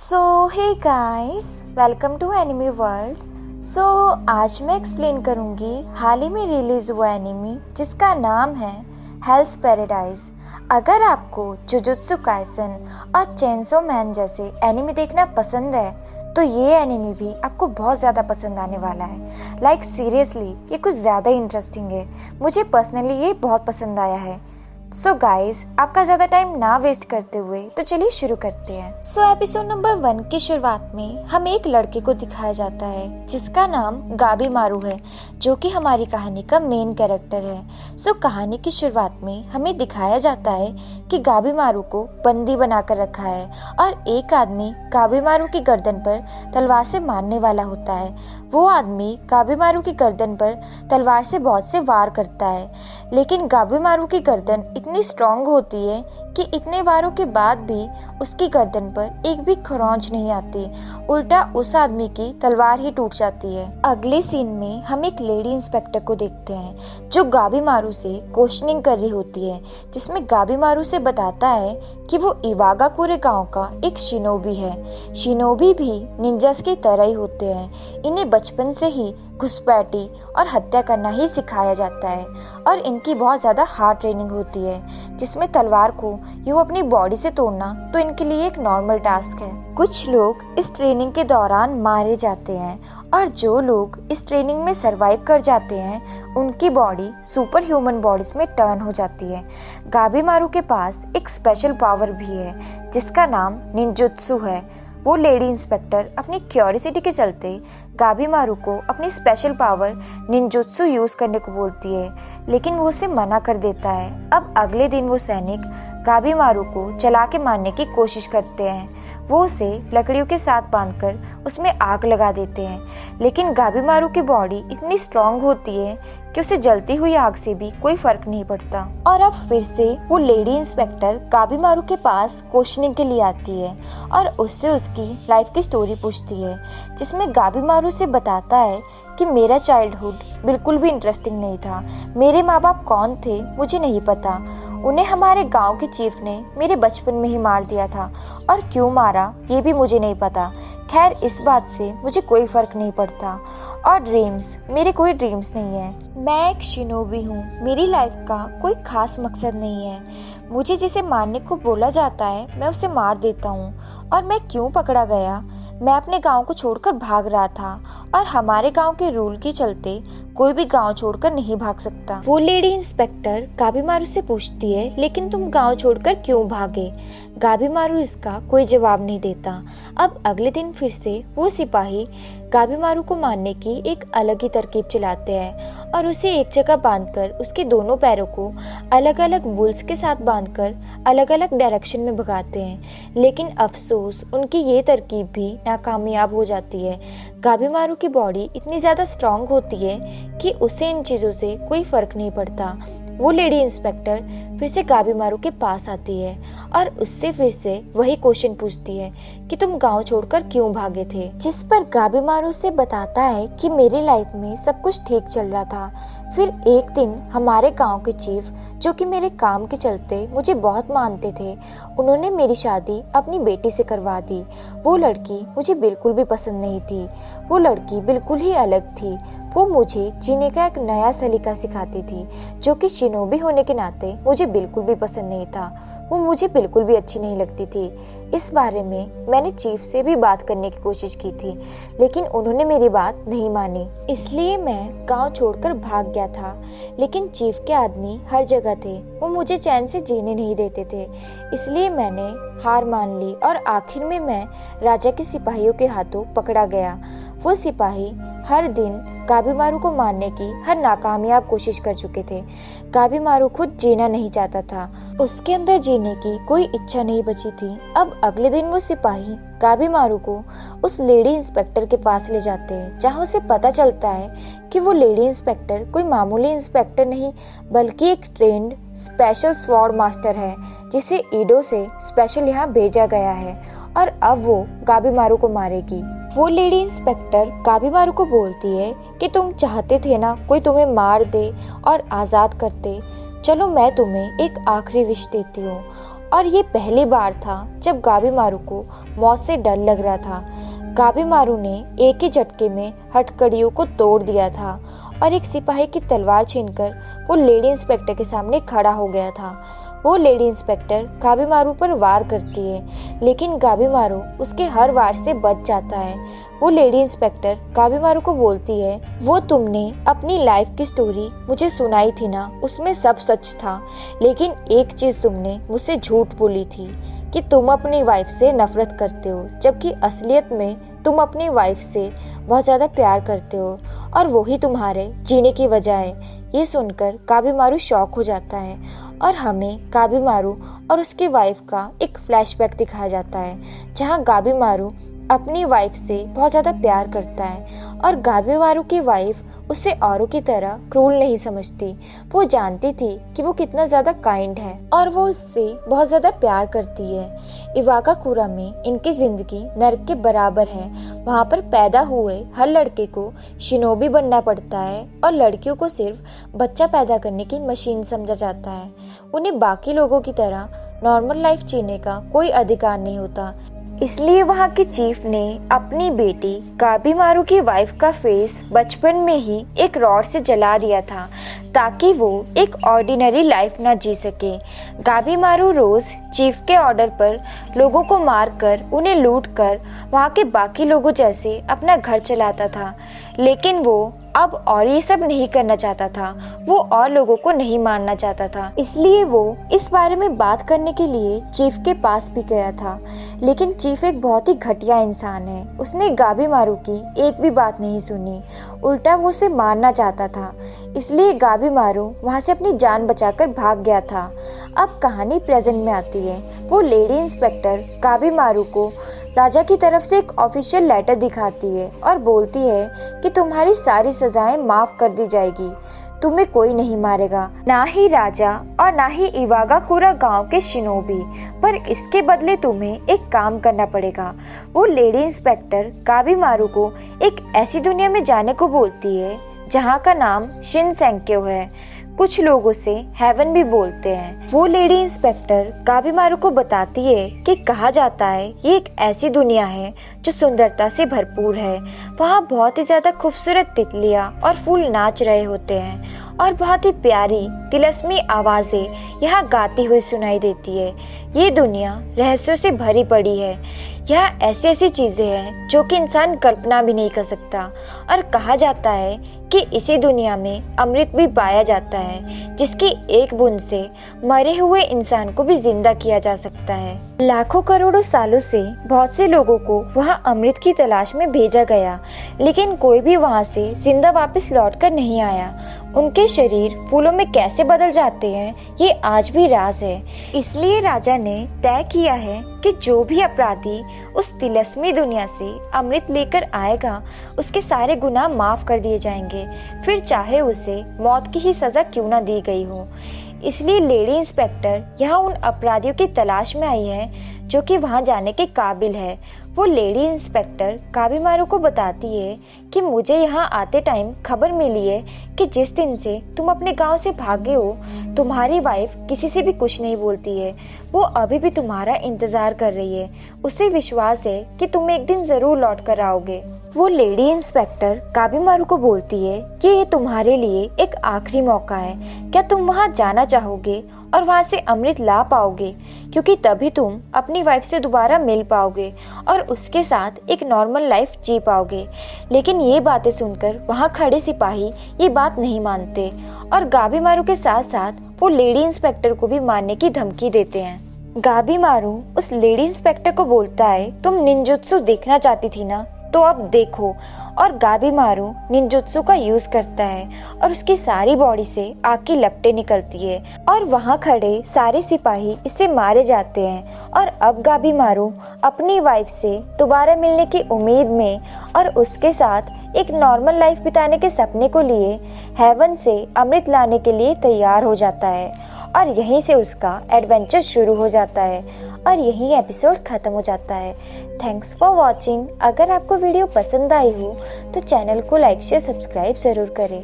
So hey guys, welcome to Anime World. आज मैं explain करूँगी हाल ही में रिलीज हुआ एनिमी जिसका नाम है हेल्स पैराडाइज। अगर आपको जुजुत्सु काइसन और चेंसो मैन जैसे एनिमी देखना पसंद है तो ये एनिमी भी आपको बहुत ज़्यादा पसंद आने वाला है। सीरियसली ये कुछ ज़्यादा इंटरेस्टिंग है। मुझे पर्सनली ये बहुत पसंद आया है। गाइस, आपका ज़्यादा टाइम ना वेस्ट करते हुए तो चलिए शुरू करते हैं। एपिसोड नंबर 1 की शुरुआत में हमें एक लड़के को दिखाया जाता है जिसका नाम गाबी मारू है, जो कि हमारी कहानी का मेन कैरेक्टर है। कहानी की शुरुआत में हमें दिखाया जाता है कि गाबी मारू को बंदी बनाकर रखा है और एक आदमी गाबी मारू की गर्दन पर तलवार से मारने वाला होता है। वो आदमी गाबी मारू की गर्दन पर तलवार से बहुत से वार करता है, लेकिन गाबी मारू की गर्दन इतनी स्ट्रॉन्ग होती है कि इतने वारों के बाद भी उसकी गर्दन पर एक भी खरोंच नहीं आती, उल्टा उस आदमी की तलवार ही टूट जाती है। अगले सीन में हम एक लेडी इंस्पेक्टर को देखते हैं जो गाबी मारू से क्वेश्चनिंग कर रही होती है, जिसमें गाबी मारू से बताता है कि वो इवागाकुरे गांव का एक शिनोबी है। शिनोबी भी निंजास की तरह ही होते हैं। इन्हें बचपन से ही घुसपैठी और हत्या करना ही सिखाया जाता है और इनकी बहुत ज़्यादा हार्ड ट्रेनिंग होती है, जिसमें तलवार को यूँ अपनी बॉडी से तोड़ना तो इनके लिए एक नॉर्मल टास्क है। कुछ लोग इस ट्रेनिंग के दौरान मारे जाते हैं और जो लोग इस ट्रेनिंग में सरवाइव कर जाते हैं उनकी बॉडी सुपर ह्यूमन बॉडीज में टर्न हो जाती है। गाबी मारू के पास एक स्पेशल पावर भी है जिसका नाम निंजुत्सु है। वो लेडी इंस्पेक्टर अपनी क्यूरियोसिटी के चलते गाबी मारू को अपनी स्पेशल पावर निंजुत्सु यूज करने को बोलती है, लेकिन वो उसे मना कर देता है। अब अगले दिन वो सैनिक गाबी मारू को जला के मारने की कोशिश करते हैं। वो उसे लकड़ियों के साथ बांधकर उसमें आग लगा देते हैं, लेकिन गाबी मारू की बॉडी इतनी स्ट्रांग होती है कि उसे जलती हुई आग से भी कोई फर्क नहीं पड़ता। और अब फिर से वो लेडी इंस्पेक्टर गाबी मारू के पास क्वेश्चनिंग के लिए आती है और उससे उसकी लाइफ की स्टोरी पूछती है, जिसमें गाबी मारू से बताता है कि मेरा चाइल्डहुड बिल्कुल भी इंटरेस्टिंग नहीं था। मेरे माँ बाप कौन थे मुझे नहीं पता। उन्हें हमारे गांव के चीफ ने मेरे बचपन में ही मार दिया था और क्यों मारा ये भी मुझे नहीं पता। खैर, इस बात से मुझे कोई फर्क नहीं पड़ता। और ड्रीम्स, मेरे कोई ड्रीम्स नहीं है। मैं एक शिनोबी हूँ। मेरी लाइफ का कोई खास मकसद नहीं है। मुझे जिसे मारने को बोला जाता है मैं उसे मार देता हूँ। और मैं क्यों पकड़ा गया? मैं अपने गांव को छोड़कर भाग रहा था और हमारे गांव के रूल के चलते कोई भी गांव छोड़कर नहीं भाग सकता। वो लेडी इंस्पेक्टर गाबी मारू से पूछती है, लेकिन तुम गांव छोड़कर क्यों भागे? गाबी मारू इसका कोई जवाब नहीं देता। अब अगले दिन फिर से वो सिपाही गाबी मारू को मारने की एक अलग ही तरकीब चलाते हैं और उसे एक जगह बांधकर उसके दोनों पैरों को अलग अलग बुल्स के साथ बांधकर अलग अलग डायरेक्शन में भगाते हैं, लेकिन अफसोस उनकी ये तरकीब भी नाकामयाब हो जाती है। गाबी मारू की बॉडी इतनी ज़्यादा स्ट्रांग होती है कि उसे इन चीज़ों से कोई फर्क नहीं पड़ता। वो लेडी इंस्पेक्टर फिर से गाबी मारू के पास आती है और उससे फिर से वही क्वेश्चन पूछती है कि तुम गांव छोड़कर क्यों भागे थे, जिस पर गाबी मारू से बताता है कि मेरी लाइफ में सब कुछ ठीक चल रहा था। फिर एक दिन हमारे गांव के चीफ, जो कि मेरे काम के चलते मुझे बहुत मानते थे, उन्होंने मेरी शादी अपनी बेटी से करवा दी। वो लड़की मुझे बिल्कुल भी पसंद नहीं थी। वो लड़की बिल्कुल ही अलग थी। वो मुझे जीने का एक नया सलीका सिखाती थी, जो कि शिनोबी होने के नाते मुझे बिल्कुल भी पसंद नहीं था। वो मुझे बिल्कुल भी अच्छी नहीं लगती थी। इस बारे में मैंने चीफ से भी बात करने की कोशिश की थी, लेकिन उन्होंने मेरी बात नहीं मानी। इसलिए मैं गांव छोड़कर भाग गया था, लेकिन चीफ के आदमी हर जगह थे। वो मुझे चैन से जीने नहीं देते थे। इसलिए मैंने हार मान ली और आखिर में मैं राजा के सिपाहियों के हाथों पकड़ा गया। वो सिपाही हर दिन गाबी मारू को मारने की हर नाकामयाब कोशिश कर चुके थे। गाबी मारू खुद जीना नहीं चाहता था। उसके अंदर जीने की कोई इच्छा नहीं बची थी। अब अगले दिन वो सिपाही गाबी मारू को उस लेडी इंस्पेक्टर के पास ले जाते हैं, जहाँ उसे पता चलता है कि वो लेडी इंस्पेक्टर कोई मामूली इंस्पेक्टर नहीं बल्कि एक ट्रेंड स्पेशल स्वॉर्ड मास्टर है, जिसे ईडो से स्पेशल यहाँ भेजा गया है और अब वो गाबी मारू को मारेगी। वो लेडी इंस्पेक्टर गाबी मारू को बोलती है कि तुम चाहते थे ना कोई तुम्हें मार दे और आज़ाद करते। चलो मैं तुम्हें एक आखिरी विश देती हूँ और ये पहली बार था जब गाबीमारू को मौत से डर लग रहा था। गाबीमारू ने एक ही झटके में हथकड़ियों को तोड़ दिया था और एक सिपाही की तलवार छीनकर वो लेडी इंस्पेक्टर के सामने खड़ा हो गया था। वो लेडी इंस्पेक्टर गाबीमारू पर वार करती है, लेकिन गाबीमारू उसके हर वार से बच जाता है। वो लेडी इंस्पेक्टर गाबीमारू को बोलती है, वो तुमने अपनी लाइफ की स्टोरी मुझे सुनाई थी ना, उसमें सब सच था, लेकिन एक चीज तुमने मुझसे झूठ बोली थी कि तुम अपनी वाइफ से नफरत करते हो, जबकि असलियत में तुम अपनी वाइफ से बहुत ज़्यादा प्यार करते हो और वही तुम्हारे जीने की वजह है। ये सुनकर गाबीमारू शॉक हो जाता है और हमें गाबीमारू और उसकी वाइफ का एक फ्लैशबैक दिखाया जाता है, जहां गाबीमारू अपनी वाइफ से बहुत ज़्यादा प्यार करता है और गाबीमारू की वाइफ उसे औरों की तरह क्रूर नहीं समझती। वो जानती थी कि वो कितना ज़्यादा काइंड है और वो उससे बहुत ज़्यादा प्यार करती है। इवागाकुरा में इनकी ज़िंदगी नर्क के बराबर है। वहाँ पर पैदा हुए हर लड़के को शिनोबी बनना पड़ता है और लड़कियों को सिर्फ बच्चा पैदा करने की मशीन समझा जाता है। उन्हें बाकी लोगों की तरह नॉर्मल लाइफ जीने का कोई अधिकार नहीं होता। इसलिए वहाँ के चीफ ने अपनी बेटी गाबीमारू की वाइफ का फेस बचपन में ही एक रॉड से जला दिया था, ताकि वो एक ऑर्डिनरी लाइफ ना जी सके। गाबीमारू रोज चीफ के ऑर्डर पर लोगों को मारकर उन्हें लूटकर वहाँ के बाकी लोगों जैसे अपना घर चलाता था, लेकिन वो अब और ये सब नहीं करना चाहता था। वो और लोगों को नहीं मारना चाहता था, इसलिए वो इस बारे में बात करने के लिए चीफ के पास भी गया था। लेकिन चीफ एक बहुत ही घटिया इंसान है। उसने गाबीमारू की एक भी बात नहीं सुनी, उल्टा वो उसे मारना चाहता था। इसलिए गाबीमारू वहाँ से अपनी जान बचाकर भाग गया था। अब कहानी प्रेजेंट में आती है। वो लेडी इंस्पेक्टर गाबीमारू को राजा की तरफ से एक ऑफिशियल लेटर दिखाती है और बोलती है कि तुम्हारी सारी सजाएं माफ कर दी जाएगी, तुम्हें कोई नहीं मारेगा, ना ही राजा और ना ही इवागाकुरा गांव के शिनोबी, पर इसके बदले तुम्हें एक काम करना पड़ेगा। वो लेडी इंस्पेक्टर गाबीमारू को एक ऐसी दुनिया में जाने को बोलती है जहां का नाम शिनसेंक्यो है। कुछ लोग उसे हेवन भी बोलते हैं। वो लेडी इंस्पेक्टर गाबीमारू को बताती है कि कहा जाता है ये एक ऐसी दुनिया है जो सुंदरता से भरपूर है। वहाँ बहुत ही ज्यादा खूबसूरत तितलियाँ और फूल नाच रहे होते हैं और बहुत ही प्यारी तिलस्मी आवाजें यहाँ गाती हुई सुनाई देती है। ये दुनिया रहस्यों से भरी पड़ी है। यहाँ ऐसी ऐसी चीजें हैं जो कि इंसान कल्पना भी नहीं कर सकता। और कहा जाता है कि इसी दुनिया में अमृत भी पाया जाता है, जिसकी एक बूंद से मरे हुए इंसान को भी जिंदा किया जा सकता है। लाखों करोड़ों सालों से बहुत से लोगों को वहाँ अमृत की तलाश में भेजा गया, लेकिन कोई भी वहाँ से जिंदा वापस लौटकर नहीं आया। उनके शरीर फूलों में कैसे बदल जाते हैं ये आज भी राज है। इसलिए राजा ने तय किया है कि जो भी अपराधी उस तिलस्मी दुनिया से अमृत लेकर आएगा उसके सारे गुनाह माफ कर दिए जाएंगे, फिर चाहे उसे मौत की ही सजा क्यों ना दी गई हो। इसलिए लेडी इंस्पेक्टर यहाँ उन अपराधियों की तलाश में आई है जो कि वहाँ जाने के काबिल है। वो लेडी इंस्पेक्टर गाबीमारू को बताती है कि मुझे यहाँ आते टाइम खबर मिली है कि जिस दिन से तुम अपने गांव से भागे हो तुम्हारी वाइफ किसी से भी कुछ नहीं बोलती है। वो अभी भी तुम्हारा इंतजार कर रही है। उसे विश्वास है कि तुम एक दिन जरूर लौट कर आओगे। वो लेडी इंस्पेक्टर गाबीमारू को बोलती है कि ये तुम्हारे लिए एक आखिरी मौका है। क्या तुम वहाँ जाना चाहोगे और वहाँ से अमृत ला पाओगे, क्योंकि तभी तुम अपनी वाइफ से दोबारा मिल पाओगे और उसके साथ एक नॉर्मल लाइफ जी पाओगे। लेकिन ये बातें सुनकर वहाँ खड़े सिपाही ये बात नहीं मानते और गाबीमारू के साथ साथ वो लेडी इंस्पेक्टर को भी मारने की धमकी देते हैं। गाबीमारू उस लेडी इंस्पेक्टर को बोलता है, तुम निंजुत्सु देखना चाहती थी ना, तो अब देखो। और गाबीमारू निंजुत्सु का यूज करता है और उसकी सारी बॉडी से आग की लपटें निकलती है और वहाँ खड़े सारे सिपाही इससे मारे जाते हैं। और अब गाबीमारू अपनी वाइफ से दोबारा मिलने की उम्मीद में और उसके साथ एक नॉर्मल लाइफ बिताने के सपने को लिए हेवन से अमृत लाने के लिए तैयार हो जाता है और यहीं से उसका एडवेंचर शुरू हो जाता है और यही एपिसोड खत्म हो जाता है। Thanks for watching. अगर आपको वीडियो पसंद आई हो तो चैनल को लाइक शेयर सब्सक्राइब ज़रूर करें।